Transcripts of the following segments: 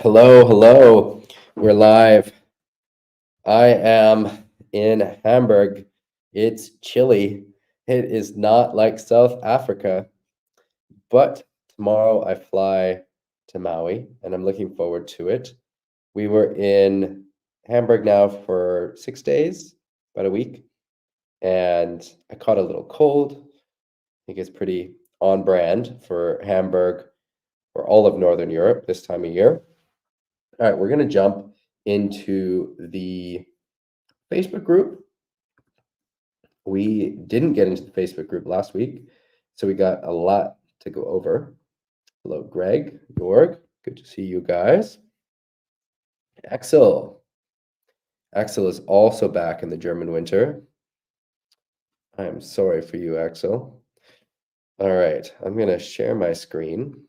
Hello, hello. We're live. I am in Hamburg. It's chilly. It is not like South Africa, but tomorrow I fly to Maui and I'm looking forward to it. We were in Hamburg now for 6 days, about a week, and I caught a little cold. I think it's pretty on brand for Hamburg, for all of Northern Europe this time of year. All right, we're going to jump into the Facebook group. We didn't get into the Facebook group last week, so we got a lot to go over. Hello, Greg, Jorg. Good to see you guys. Axel. Axel is also back in the German winter. I am sorry for you, Axel. All right, I'm going to share my screen.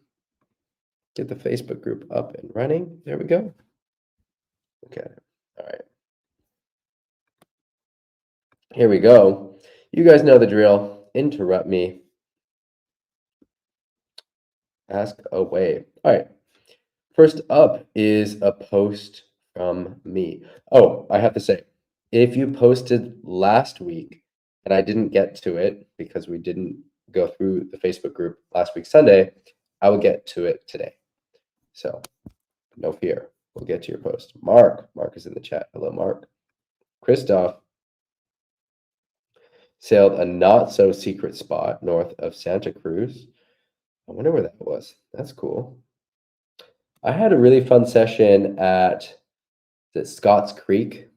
Get the Facebook group up and running. There we go. Okay, all right. Here we go. You guys know the drill. Interrupt me. Ask away. All right. First up is a post from me. Oh, I have to say, if you posted last week and I didn't get to it because we didn't go through the Facebook group last week Sunday, I will get to it today. So no fear. We'll get to your post. Mark is in the chat. Hello, Mark. Christoph sailed a not so secret spot north of Santa Cruz. I wonder where that was. That's cool. I had a really fun session at Scott's Creek.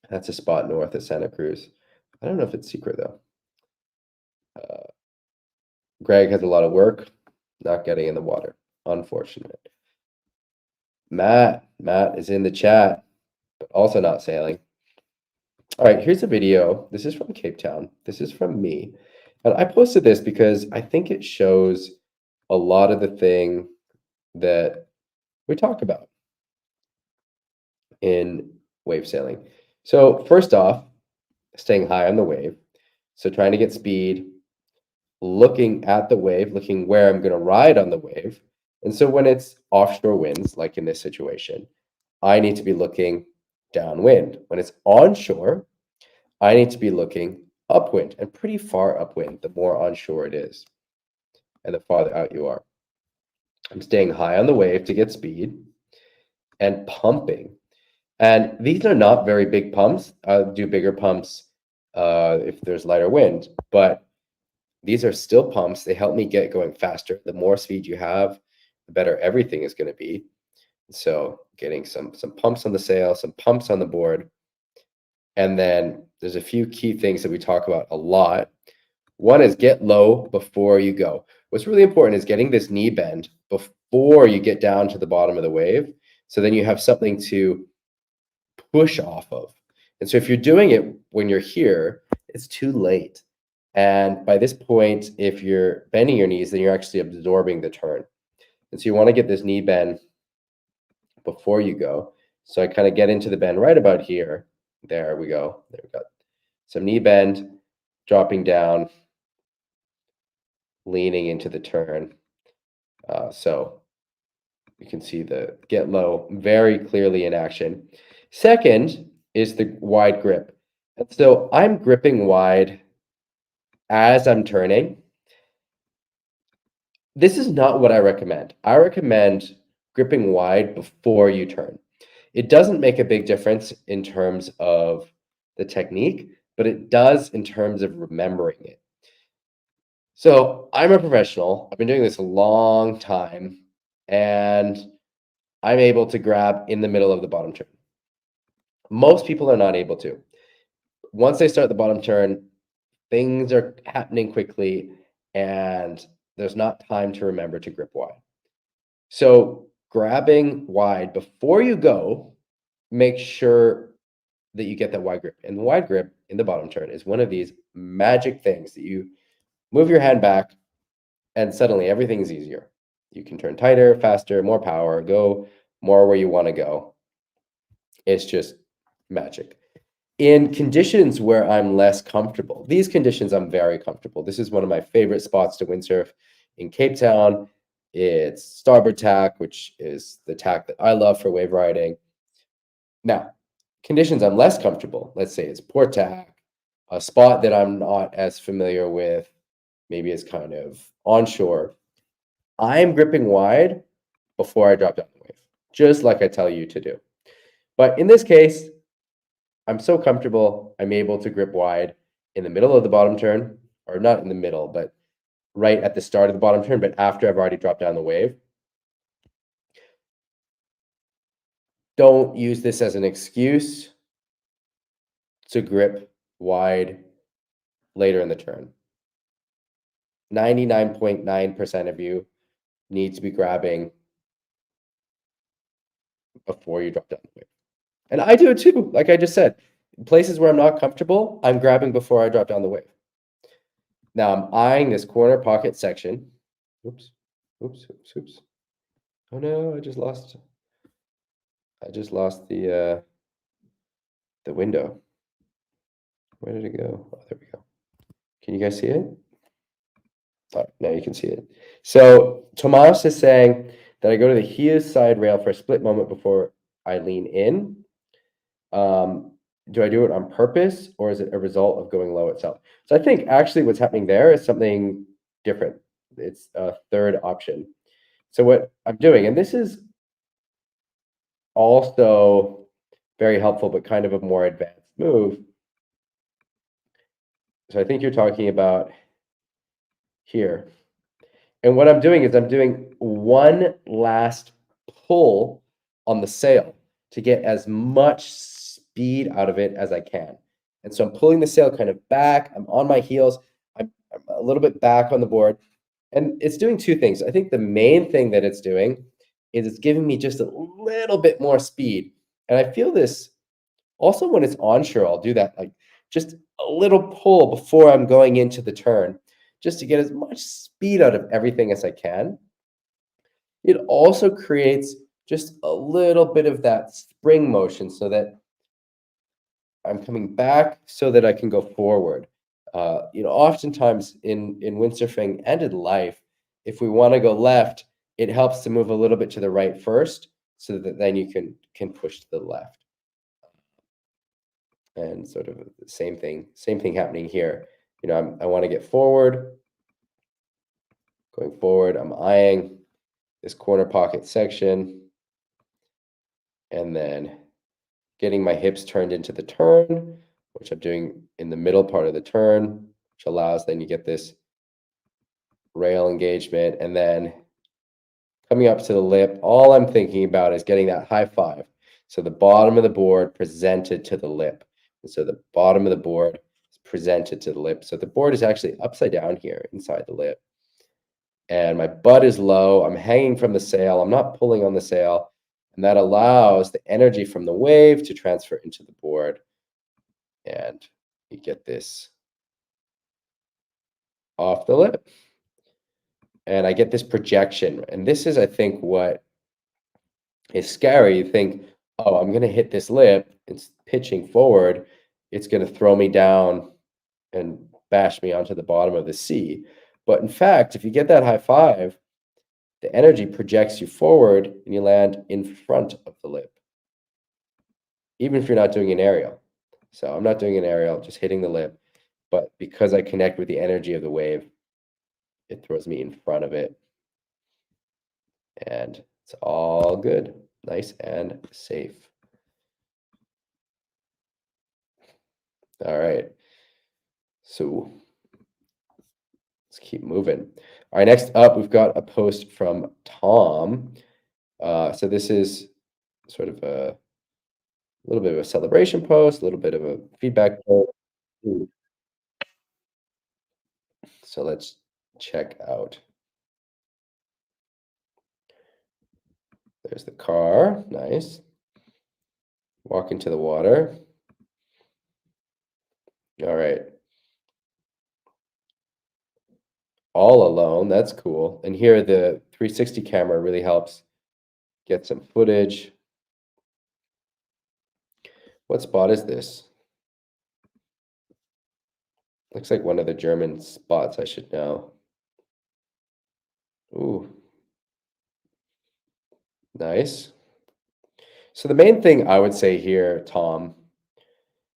That's a spot north of Santa Cruz. I don't know if it's secret though. Greg has a lot of work, not getting in the water. Unfortunate. Matt is in the chat, but also not sailing. All right, here's a video. This is from Cape Town. This is from me. And I posted this because I think it shows a lot of the thing that we talk about in wave sailing. So first off, staying high on the wave. So trying to get speed, looking at the wave, looking where I'm going to ride on the wave. And so when it's offshore winds, like in this situation, I need to be looking downwind. When it's onshore, I need to be looking upwind, and pretty far upwind, the more onshore it is, and the farther out you are. I'm staying high on the wave to get speed and pumping. And these are not very big pumps. I'll do bigger pumps if there's lighter wind, but these are still pumps. They help me get going faster. The more speed you have, the better everything is going to be. So getting some pumps on the sail, some pumps on the board. And then there's a few key things that we talk about a lot. One is get low before you go. What's really important is getting this knee bend before you get down to the bottom of the wave. So then you have something to push off of. And so if you're doing it when you're here, it's too late. And by this point, if you're bending your knees, then you're actually absorbing the turn. And so you want to get this knee bend before you go. So I kind of get into the bend right about here. There we go. There we go. Some knee bend, dropping down, leaning into the turn. So you can see the get low very clearly in action. Second is the wide grip. And so I'm gripping wide as I'm turning. This is not what I recommend. I recommend gripping wide before you turn. It doesn't make a big difference in terms of the technique, but it does in terms of remembering it. So I'm a professional. I've been doing this a long time, and I'm able to grab in the middle of the bottom turn. Most people are not able to. Once they start the bottom turn, things are happening quickly, and there's not time to remember to grip wide. So grabbing wide before you go, make sure that you get that wide grip. And the wide grip in the bottom turn is one of these magic things that you move your hand back and suddenly everything's easier. You can turn tighter, faster, more power, go more where you want to go. It's just magic. In conditions where I'm less comfortable, these conditions I'm very comfortable. This is one of my favorite spots to windsurf in Cape Town. It's starboard tack, which is the tack that I love for wave riding. Now, conditions I'm less comfortable, let's say it's port tack, a spot that I'm not as familiar with, maybe it's kind of onshore. I'm gripping wide before I drop down the wave, just like I tell you to do. But in this case, I'm so comfortable, I'm able to grip wide in the middle of the bottom turn, or not in the middle, but right at the start of the bottom turn, but after I've already dropped down the wave. Don't use this as an excuse to grip wide later in the turn. 99.9% of you need to be grabbing before you drop down the wave. And I do it too, like I just said. In places where I'm not comfortable, I'm grabbing before I drop down the wave. Now I'm eyeing this corner pocket section. Oops, oops, oops, oops. Oh no, I just lost the window. Where did it go? Oh, there we go. Can you guys see it? Oh, now you can see it. So Tomas is saying that I go to the Hughes side rail for a split moment before I lean in. Do I do it on purpose, or is it a result of going low itself? So I think actually what's happening there is something different. It's a third option. So what I'm doing, and this is also very helpful, but kind of a more advanced move. So I think you're talking about here. And what I'm doing is I'm doing one last pull on the sail to get as much speed out of it as I can. And so I'm pulling the sail kind of back. I'm on my heels. I'm a little bit back on the board. And it's doing two things. I think the main thing that it's doing is it's giving me just a little bit more speed. And I feel this also when it's onshore, I'll do that, like just a little pull before I'm going into the turn, just to get as much speed out of everything as I can. It also creates just a little bit of that spring motion so that I'm coming back so that I can go forward. Oftentimes in windsurfing and in life, if we want to go left, it helps to move a little bit to the right first, so that then you can push to the left. And sort of the same thing happening here. I want to get forward. Going forward, I'm eyeing this corner pocket section, and then getting my hips turned into the turn, which I'm doing in the middle part of the turn, which allows then you get this rail engagement, and then coming up to the lip, all I'm thinking about is getting that high five. So the bottom of the board presented to the lip. And so the bottom of the board is presented to the lip. So the board is actually upside down here inside the lip. And my butt is low. I'm hanging from the sail. I'm not pulling on the sail. And that allows the energy from the wave to transfer into the board. And you get this off the lip. And I get this projection. And this is, I think, what is scary. You think, oh, I'm going to hit this lip. It's pitching forward. It's going to throw me down and bash me onto the bottom of the sea. But in fact, if you get that high five, the energy projects you forward and you land in front of the lip, even if you're not doing an aerial. So I'm not doing an aerial, just hitting the lip. But because I connect with the energy of the wave, it throws me in front of it. And it's all good, nice and safe. All right. So let's keep moving. All right, next up, we've got a post from Tom. So this is sort of a little bit of a celebration post, a little bit of a feedback post. So let's check out. There's the car, nice. Walk into the water. All right. All alone, that's cool. And here the 360 camera really helps get some footage. What spot is this? Looks like one of the German spots I should know. Ooh, Nice. So the main thing I would say here, Tom,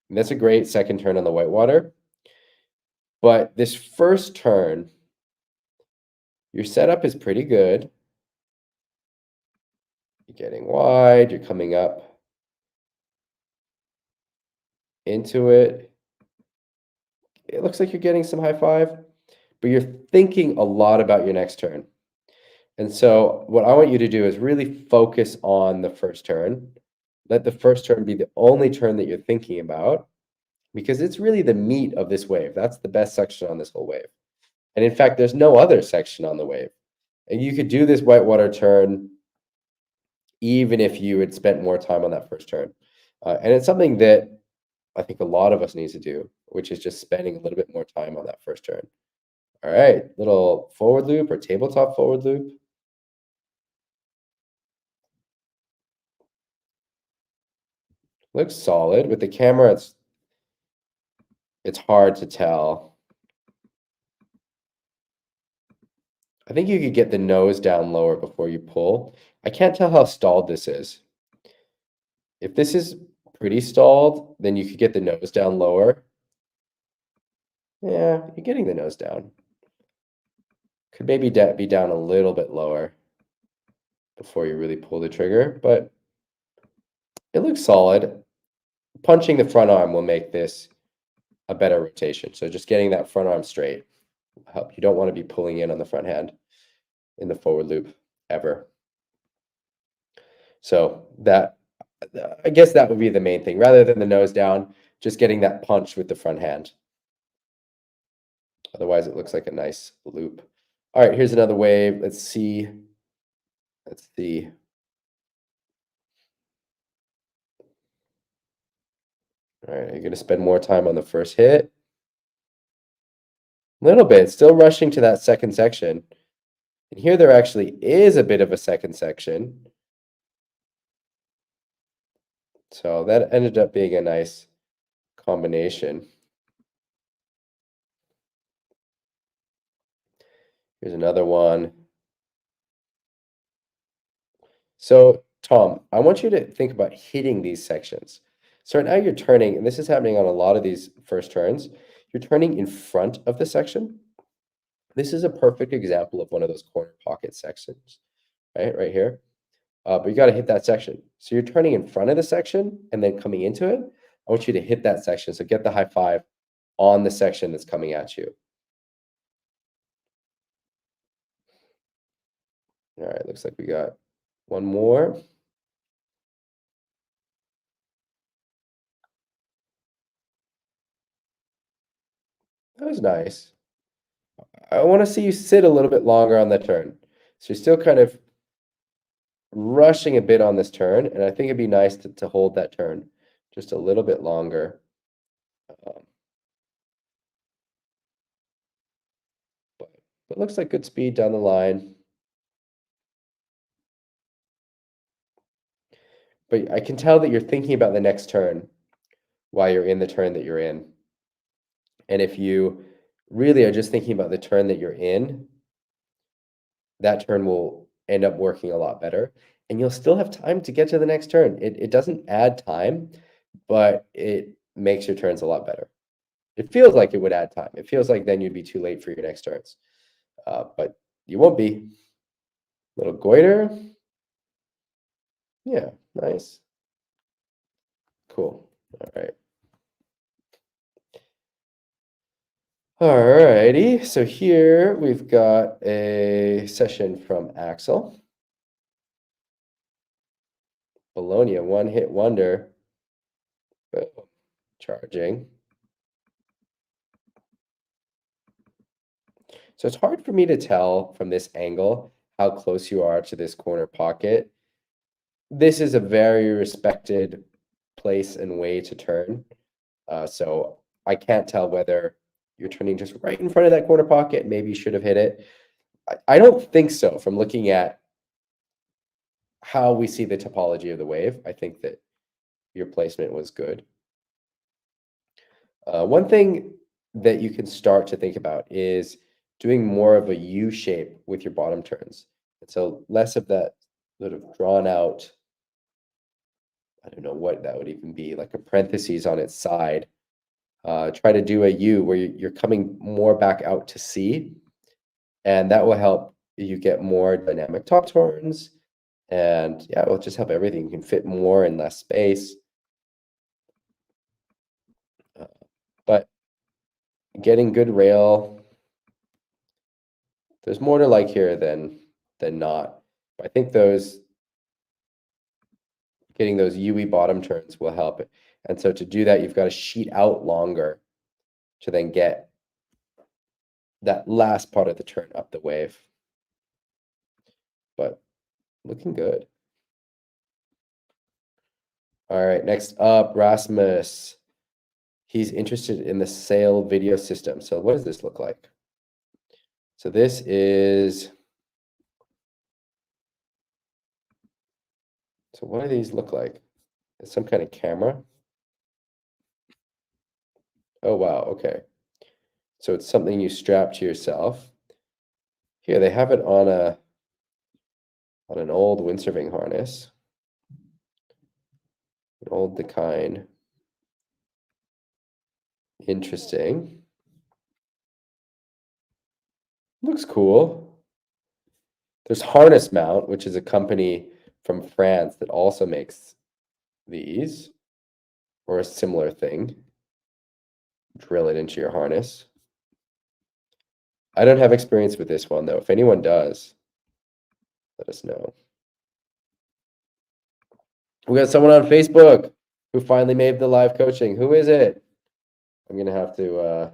and that's a great second turn on the whitewater, but this first turn, your setup is pretty good. You're getting wide, you're coming up into it. It looks like you're getting some high five, but you're thinking a lot about your next turn. And so what I want you to do is really focus on the first turn. Let the first turn be the only turn that you're thinking about because it's really the meat of this wave. That's the best section on this whole wave. And in fact, there's no other section on the wave. And you could do this whitewater turn even if you had spent more time on that first turn. And it's something that I think a lot of us need to do, which is just spending a little bit more time on that first turn. All right, little forward loop or tabletop forward loop. Looks solid. With the camera, it's hard to tell. I think you could get the nose down lower before you pull. I can't tell how stalled this is. If this is pretty stalled, then you could get the nose down lower. Yeah, you're getting the nose down. Could maybe be down a little bit lower before you really pull the trigger, but it looks solid. Punching the front arm will make this a better rotation. So just getting that front arm straight will help. You don't want to be pulling in on the front hand in the forward loop ever. So that, I guess that would be the main thing. Rather than the nose down, just getting that punch with the front hand. Otherwise, it looks like a nice loop. All right, here's another wave. Let's see. Let's see. All right, you're going to spend more time on the first hit. A little bit, still rushing to that second section. And here there actually is a bit of a second section. So that ended up being a nice combination. Here's another one. So, Tom, I want you to think about hitting these sections. So right now you're turning, and this is happening on a lot of these first turns, you're turning in front of the section. This is a perfect example of one of those corner pocket sections, right here. But you got to hit that section. So you're turning in front of the section and then coming into it. I want you to hit that section. So get the high five on the section that's coming at you. All right, looks like we got one more. That was nice. I want to see you sit a little bit longer on the turn. So you're still kind of rushing a bit on this turn, and I think it'd be nice to hold that turn just a little bit longer. But it looks like good speed down the line. But I can tell that you're thinking about the next turn while you're in the turn that you're in. And if you really are just thinking about the turn that you're in, that turn will end up working a lot better. And you'll still have time to get to the next turn. It doesn't add time, but it makes your turns a lot better. It feels like it would add time. It feels like then you'd be too late for your next turns. But you won't be. Little goiter. Yeah, nice. Cool. All right. All righty. So here we've got a session from Axel Bolognia, one hit wonder. Boom. Charging. So it's hard for me to tell from this angle how close you are to this corner pocket. This is a very respected place and way to turn. So I can't tell whether you're turning just right in front of that corner pocket. Maybe you should have hit it. I don't think so from looking at how we see the topology of the wave. I think that your placement was good. One thing that you can start to think about is doing more of a U shape with your bottom turns. And so less of that sort of drawn out, I don't know what that would even be, like a parentheses on its side. Try to do a U where you're coming more back out to sea, and that will help you get more dynamic top turns. And yeah, it will just help everything. You can fit more in less space. But getting good rail, there's more to like here than not. But I think getting those UE bottom turns will help it. And so to do that, you've got to sheet out longer to then get that last part of the turn up the wave. But looking good. All right, next up, Rasmus. He's interested in the sail video system. So what does this look like? So this is, so what do these look like? It's some kind of camera. Oh, wow, okay. So it's something you strap to yourself. Here, they have it on an old windsurfing harness. An old Dakine. Interesting. Looks cool. There's Harness Mount, which is a company from France that also makes these, or a similar thing. Drill it into your harness. I don't have experience with this one, though. If anyone does, let us know. We got someone on Facebook who finally made the live coaching. Who is it? I'm going to have to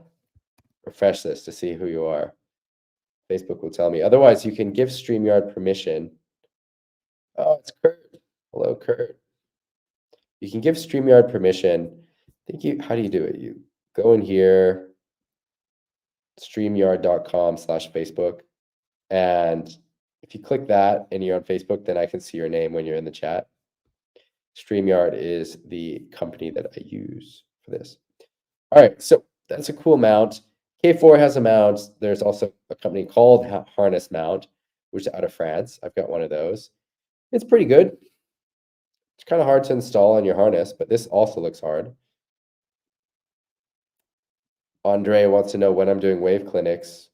refresh this to see who you are. Facebook will tell me. Otherwise, you can give StreamYard permission. Oh, it's Kurt. Hello, Kurt. You can give StreamYard permission. How do you do it? You go in here, streamyard.com/Facebook. And if you click that and you're on Facebook, then I can see your name when you're in the chat. StreamYard is the company that I use for this. All right, so that's a cool mount. K4 has a mount. There's also a company called Harness Mount, which is out of France. I've got one of those. It's pretty good. It's kind of hard to install on your harness, but this also looks hard. Andre wants to know when I'm doing wave clinics.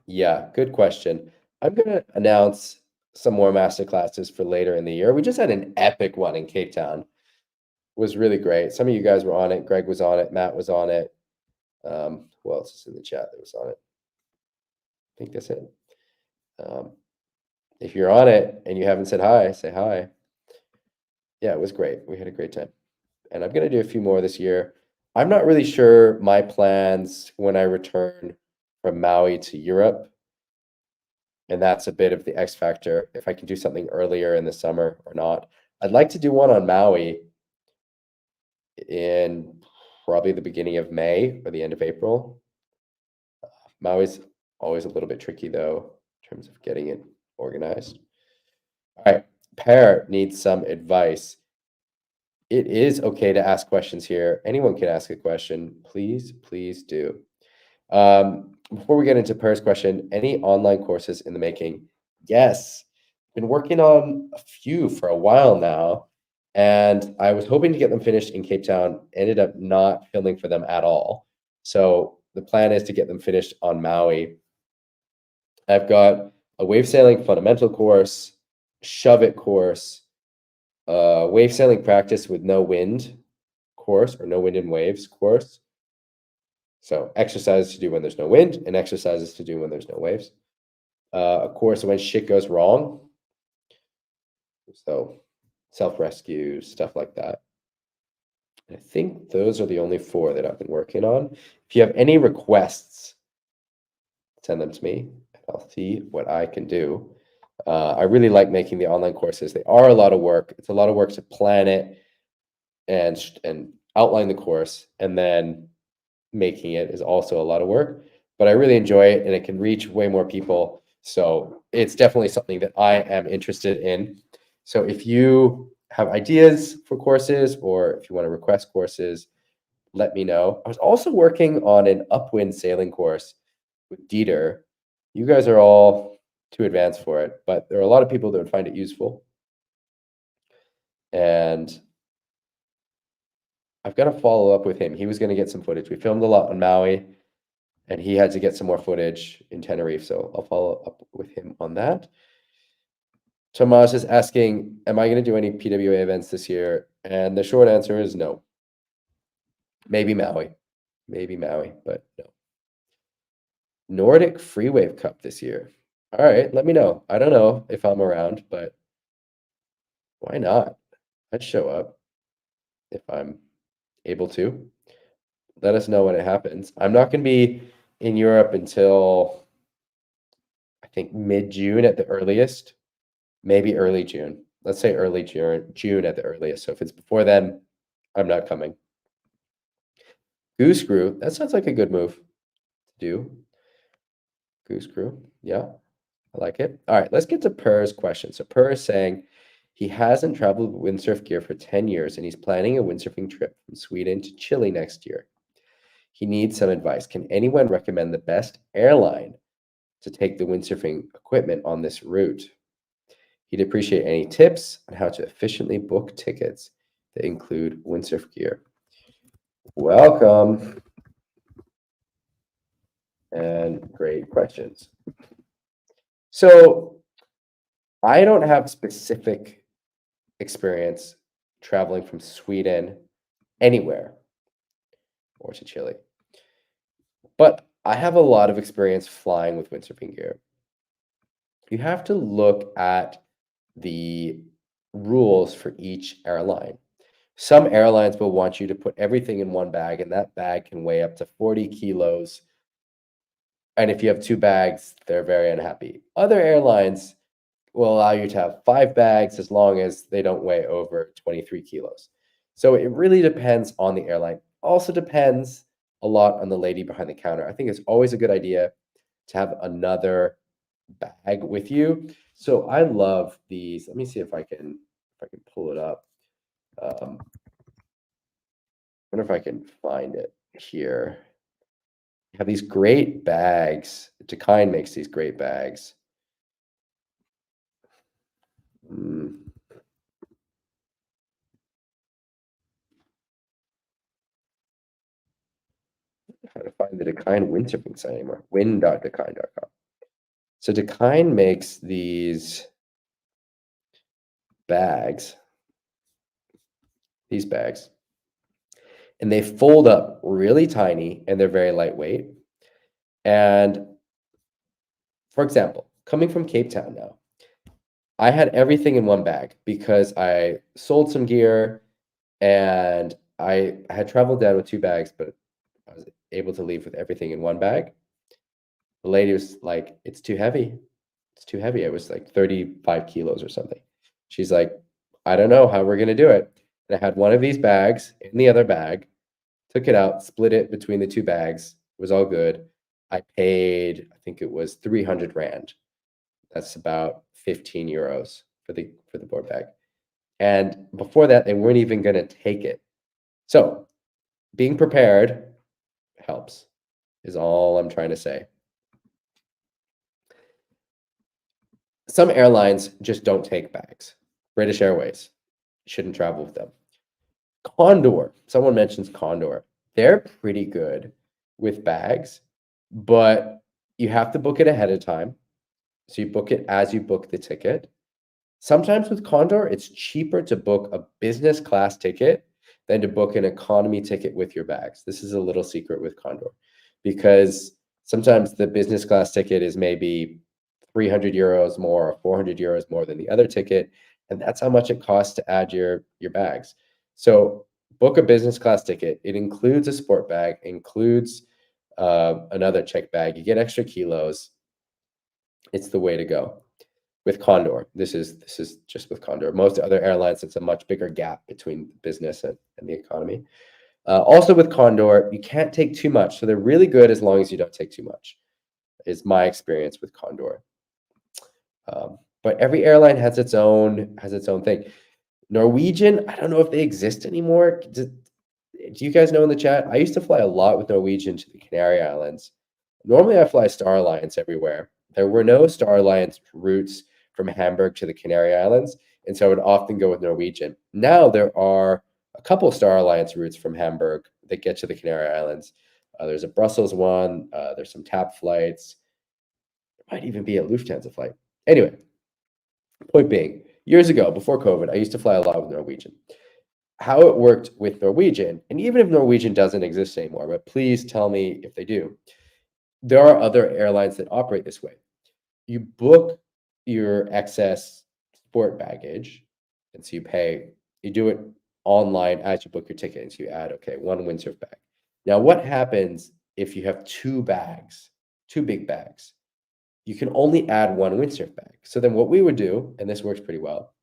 Yeah, good question. I'm going to announce some more masterclasses for later in the year. We just had an epic one in Cape Town. It was really great. Some of you guys were on it. Greg was on it. Matt was on it. Who else is in the chat that was on it? I think that's it. If you're on it and you haven't said hi, say hi. Yeah, it was great. We had a great time. And I'm going to do a few more this year. I'm not really sure my plans when I return from Maui to Europe. And that's a bit of the X factor, if I can do something earlier in the summer or not. I'd like to do one on Maui in probably the beginning of May or the end of April. Maui's always a little bit tricky, though, in terms of getting it organized. All right, Per needs some advice. It is okay to ask questions here. Anyone can ask a question. Please, please do. Before we get into Per's question, any online courses in the making? Yes. Been working on a few for a while now, and I was hoping to get them finished in Cape Town. Ended up not filming for them at all. So the plan is to get them finished on Maui. I've got a wave sailing fundamental course, shove it course, wave sailing practice with no wind course, or no wind and waves course. So exercises to do when there's no wind and exercises to do when there's no waves. A course when shit goes wrong. So self-rescue, stuff like that. I think those are the only 4 that I've been working on. If you have any requests, send them to me. I'll see what I can do. I really like making the online courses. They are a lot of work. It's a lot of work to plan it and outline the course, and then making it is also a lot of work, but I really enjoy it and it can reach way more people. So it's definitely something that I am interested in. So if you have ideas for courses or if you want to request courses, let me know. I was also working on an upwind sailing course with Dieter. You guys are all too advanced for it, but there are a lot of people that would find it useful. And I've got to follow up with him. He was going to get some footage. We filmed a lot on Maui, and he had to get some more footage in Tenerife, so I'll follow up with him on that. Tomas is asking, am I going to do any PWA events this year? And the short answer is no. Maybe Maui, but no. Nordic Freewave Cup this year. All right, let me know. I don't know if I'm around, but why not? I'd show up if I'm able to. Let us know when it happens. I'm not going to be in Europe until I think mid-June at the earliest, maybe early June. Let's say early June at the earliest. So if it's before then, I'm not coming. Goose Crew, that sounds like a good move to do. Goose Crew, yeah, I like it. All right, let's get to Purr's question. So Purr is saying he hasn't traveled with windsurf gear for 10 years, and he's planning a windsurfing trip from Sweden to Chile next year. He needs some advice. Can anyone recommend the best airline to take the windsurfing equipment on this route? He'd appreciate any tips on how to efficiently book tickets that include windsurf gear. Welcome. And great questions. So I don't have specific experience traveling from Sweden anywhere or to Chile, but I have a lot of experience flying with windsurfing gear. You have to look at the rules for each airline. Some airlines will want you to put everything in one bag, and that bag can weigh up to 40 kilos. And if you have two bags, they're very unhappy. Other airlines will allow you to have 5 bags as long as they don't weigh over 23 kilos. So it really depends on the airline. Also depends a lot on the lady behind the counter. I think it's always a good idea to have another bag with you. So I love these. Let me see if I can pull it up. I wonder if I can find it here. You have these great bags. Dakine makes these great bags. How to find the Dakine windsurfing site anymore. Wind.dakine.com. So Dakine makes these bags, and they fold up really tiny, and they're very lightweight. And for example, coming from Cape Town now, I had everything in one bag because I sold some gear and I had traveled down with 2 bags, but I was able to leave with everything in one bag. The lady was like, it's too heavy. It's too heavy. It was like 35 kilos or something. She's like, I don't know how we're going to do it. And I had one of these bags in the other bag, took it out, split it between the 2 bags. It was all good. I paid, I think it was 300 Rand. That's about 15 euros for the board bag. And before that, they weren't even going to take it. So being prepared helps, is all I'm trying to say. Some airlines just don't take bags. British Airways, shouldn't travel with them. Condor, someone mentions Condor. They're pretty good with bags, but you have to book it ahead of time. So you book it as you book the ticket. Sometimes with Condor, it's cheaper to book a business class ticket than to book an economy ticket with your bags. This is a little secret with Condor, because sometimes the business class ticket is maybe 300 euros more or 400 euros more than the other ticket, and that's how much it costs to add your bags. So book a business class ticket. It includes a sport bag, includes another check bag. You get extra kilos. It's the way to go. With Condor, this is just with Condor. Most other airlines, it's a much bigger gap between business and the economy. Also with Condor, you can't take too much. So they're really good as long as you don't take too much, is my experience with Condor. But every airline has its own thing. Norwegian, I don't know if they exist anymore. Do you guys know in the chat? I used to fly a lot with Norwegian to the Canary Islands. Normally I fly Star Alliance everywhere. There were no Star Alliance routes from Hamburg to the Canary Islands, and so I would often go with Norwegian. Now there are a couple Star Alliance routes from Hamburg that get to the Canary Islands. There's a Brussels one. There's some TAP flights. There might even be a Lufthansa flight. Anyway, point being, years ago, before COVID, I used to fly a lot with Norwegian. How it worked with Norwegian, and even if Norwegian doesn't exist anymore, but please tell me if they do, there are other airlines that operate this way. You book your excess sport baggage, and so you do it online as you book your ticket, and so you add, okay, one windsurf bag. Now, what happens if you have two bags, two big bags? You can only add one windsurf bag. So then what we would do, and this works pretty well,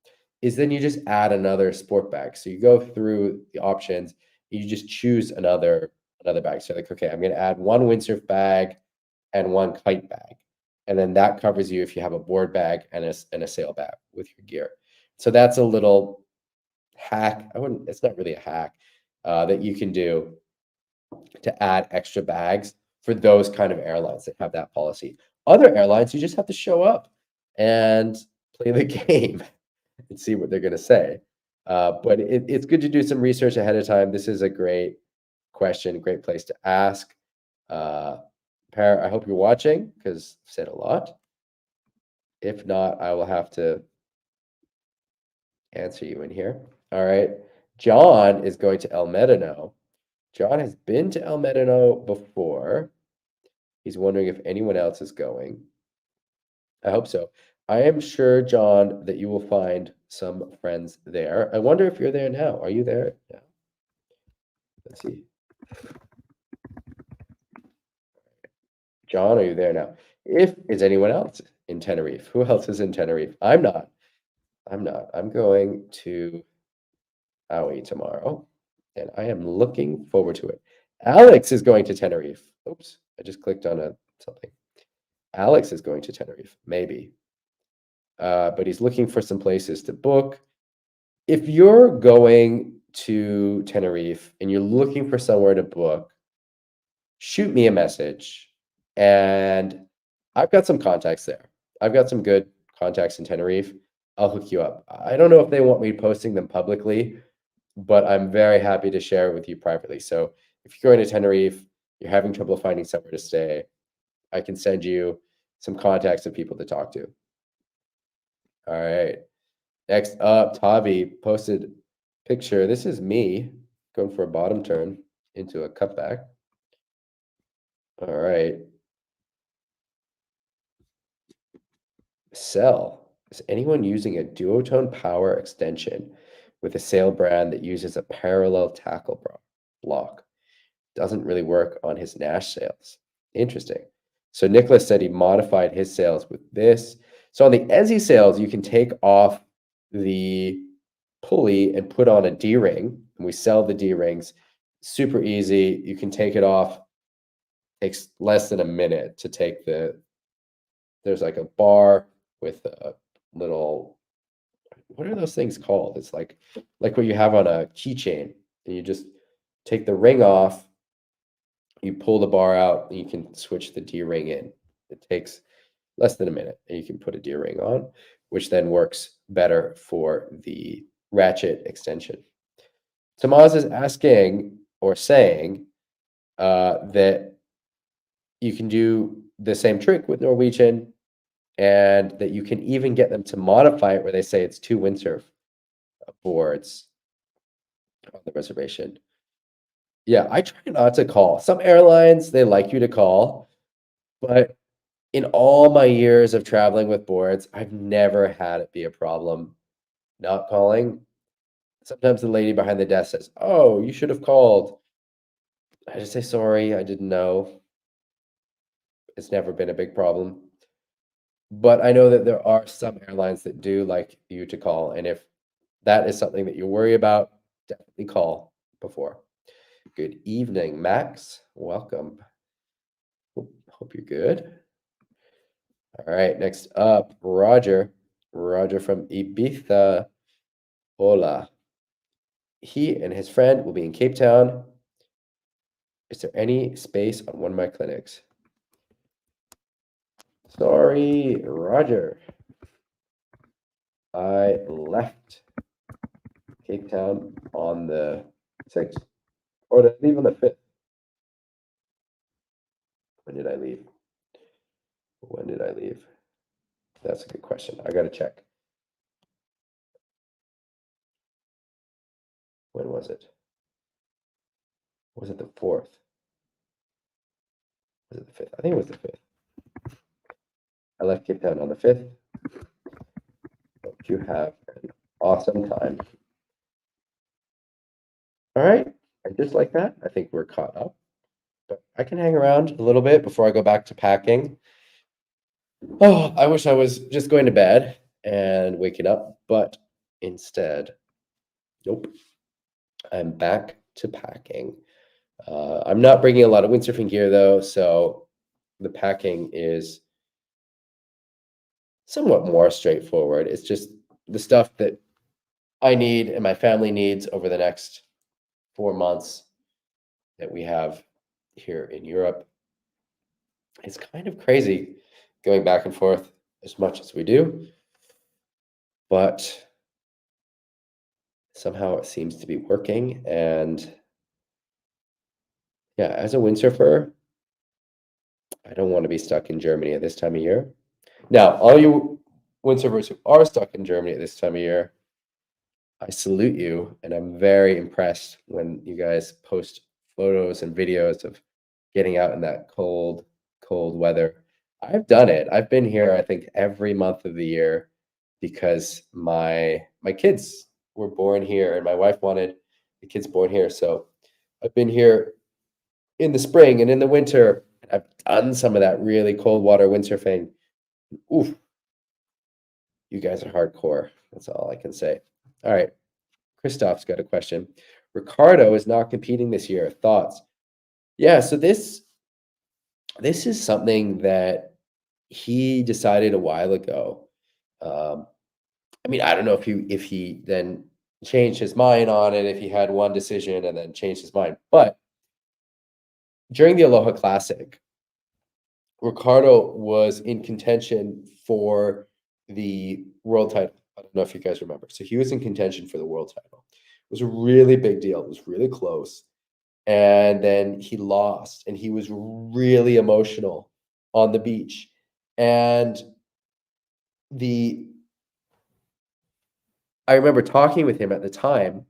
is then you just add another sport bag. So you go through the options, you just choose another bag. So like, okay, I'm going to add one windsurf bag and one kite bag. And then that covers you if you have a board bag and a sail bag with your gear. So that's a little hack. It's not really a hack that you can do to add extra bags for those kind of airlines that have that policy. Other airlines, you just have to show up and play the game and see what they're going to say. But it's good to do some research ahead of time. This is a great question, great place to ask. Per, I hope you're watching because I've said a lot. If not, I will have to answer you in here. All right. John is going to El Medino. John has been to El Medino before. He's wondering if anyone else is going. I hope so. I am sure, John, that you will find some friends there. I wonder if you're there now. Are you there now? Let's see. John, are you there now? Is anyone else in Tenerife? Who else is in Tenerife? I'm not. I'm going to Maui tomorrow, and I am looking forward to it. Alex is going to Tenerife. Oops, I just clicked on something. Alex is going to Tenerife, maybe. But he's looking for some places to book. If you're going to Tenerife and you're looking for somewhere to book, shoot me a message, and I've got some contacts there. I've got some good contacts in Tenerife. I'll hook you up. I don't know if they want me posting them publicly, but I'm very happy to share it with you privately. So if you're going to Tenerife, you're having trouble finding somewhere to stay, I can send you some contacts of people to talk to. All right. Next up, Tavi posted picture. This is me going for a bottom turn into a cutback. All right. Sell. Is anyone using a duotone power extension with a sail brand that uses a parallel tackle block? Doesn't really work on his Nash sails. Interesting. So Nicholas said he modified his sails with this. So on the Ezzy sails, you can take off the pulley and put on a D-ring, and we sell the D-rings. Super easy. You can take it off. Takes less than a minute to take there's like a bar with a little, what are those things called? It's like what you have on a keychain, and you just take the ring off, you pull the bar out, and you can switch the D-ring in. It takes less than a minute, and you can put a D-ring on, which then works better for the ratchet extension. Tamaz is asking or saying that you can do the same trick with Norwegian, and that you can even get them to modify it where they say it's 2 windsurf boards on the reservation. Yeah, I try not to call. Some airlines, they like you to call, but in all my years of traveling with boards, I've never had it be a problem not calling. Sometimes the lady behind the desk says, "Oh, you should have called." I just say, "Sorry, I didn't know." It's never been a big problem. But I know that there are some airlines that do like you to call, and if that is something that you worry about, definitely call before. Good evening, Max. Welcome. Hope you're good. All right, next up, Roger. Roger from Ibiza. Hola. He and his friend will be in Cape Town. Is there any space on one of my clinics? Sorry, Roger. I left Cape Town on the 6th. Or did I leave on the 5th? When did I leave? When did I leave? That's a good question. I gotta check. When was it? Was it the 4th? Was it the 5th? I think it was the 5th. I left Cape Town on the 5th. Hope you have an awesome time. All right. And just like that, I think we're caught up. But I can hang around a little bit before I go back to packing. Oh, I wish I was just going to bed and waking up, but instead, nope, I'm back to packing. I'm not bringing a lot of windsurfing gear though, so the packing is somewhat more straightforward. It's just the stuff that I need and my family needs over the next 4 months that we have here in Europe. It's kind of crazy going back and forth as much as we do, but somehow it seems to be working. And yeah, as a windsurfer, I don't want to be stuck in Germany at this time of year. Now, all you windsurfers who are stuck in Germany at this time of year, I salute you, and I'm very impressed when you guys post photos and videos of getting out in that cold, cold weather. I've done it. I've been here, I think, every month of the year because my kids were born here and my wife wanted the kids born here. So I've been here in the spring and in the winter. I've done some of that really cold water windsurfing. Oof, you guys are hardcore. That's all I can say. All right. Christoph's got a question. Ricardo is not competing this year. Thoughts? Yeah, so this is something that he decided a while ago. Um, I mean, I don't know if he then changed his mind on it, if he had one decision and then changed his mind. But during the Aloha Classic, Ricardo was in contention for the world title. I don't know if you guys remember. So he was in contention for the world title. It was a really big deal. It was really close. And then he lost, and he was really emotional on the beach. And the I remember talking with him at the time,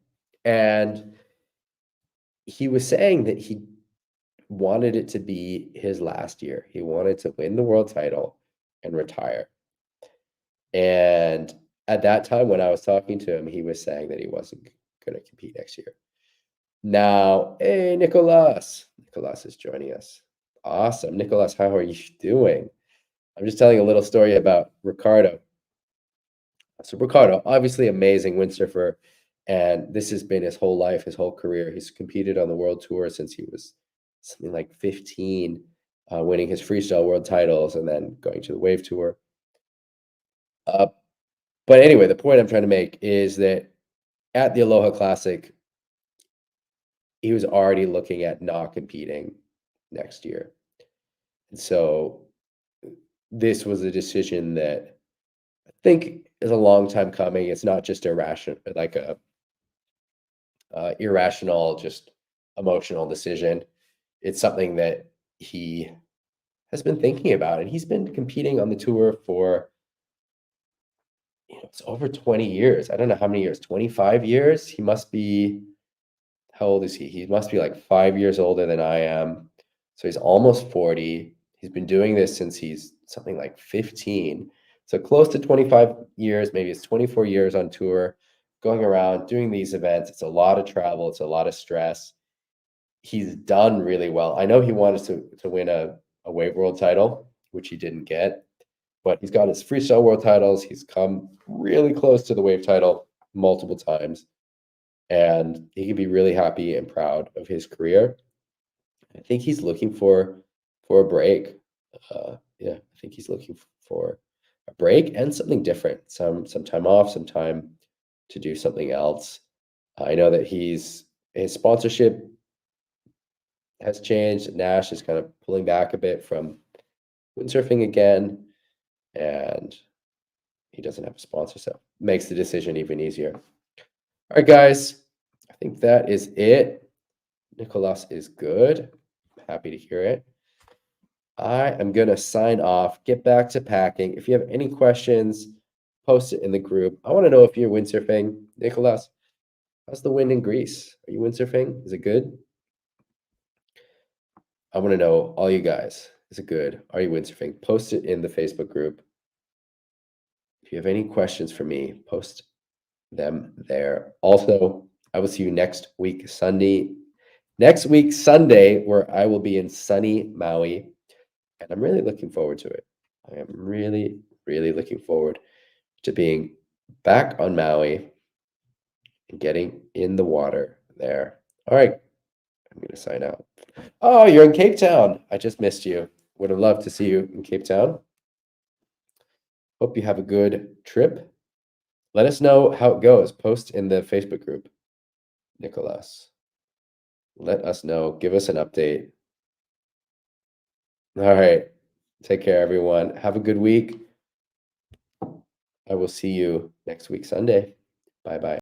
and he was saying that he wanted it to be his last year. He wanted to win the world title and retire. And at that time, when I was talking to him, he was saying that he wasn't going to compete next year. Now, hey, Nicolas. Nicolas is joining us. Awesome. Nicolas, how are you doing? I'm just telling a little story about Ricardo. So Ricardo, obviously amazing windsurfer, and this has been his whole life, his whole career. He's competed on the world tour since he was something like 15, winning his freestyle world titles and then going to the wave tour. Uh, but anyway, the point I'm trying to make is that at the Aloha Classic, he was already looking at not competing next year. And so this was a decision that I think is a long time coming. It's not just irrational, like a irrational, just emotional decision. It's something that he has been thinking about, and he's been competing on the tour for it's over 20 years. I don't know how many years, 25 years. He must be how old is he? He must be like 5 years older than I am. So he's almost 40. He's been doing this since he's something like 15. So close to 25 years, maybe it's 24 years on tour, going around doing these events. It's a lot of travel, it's a lot of stress. He's done really well. I know he wanted to win a wave world title, which he didn't get, but he's got his freestyle world titles. He's come really close to the wave title multiple times, and he can be really happy and proud of his career. I think he's looking for a break. Yeah, I think he's looking for a break and something different, some time off, some time to do something else. I know that his sponsorship has changed. Nash is kind of pulling back a bit from windsurfing again. and he doesn't have a sponsor, so makes the decision even easier. All right, guys, I think that is it. Nicholas is good. Happy to hear it. I am going to sign off, get back to packing. If you have any questions, post it in the group. I want to know if you're windsurfing. Nicholas, how's the wind in Greece? Are you windsurfing? Is it good? I want to know, all you guys, is it good? Are you windsurfing? Post it in the Facebook group. If you have any questions for me, post them there. Also, I will see you next week, Sunday. Next week, Sunday, where I will be in sunny Maui. And I'm really looking forward to it. I am really, really looking forward to being back on Maui and getting in the water there. All right, I'm going to sign out. Oh, you're in Cape Town. I just missed you. Would have loved to see you in Cape Town. Hope you have a good trip. Let us know how it goes. Post in the Facebook group, Nicholas. Let us know. Give us an update. All right. Take care, everyone. Have a good week. I will see you next week, Sunday. Bye bye.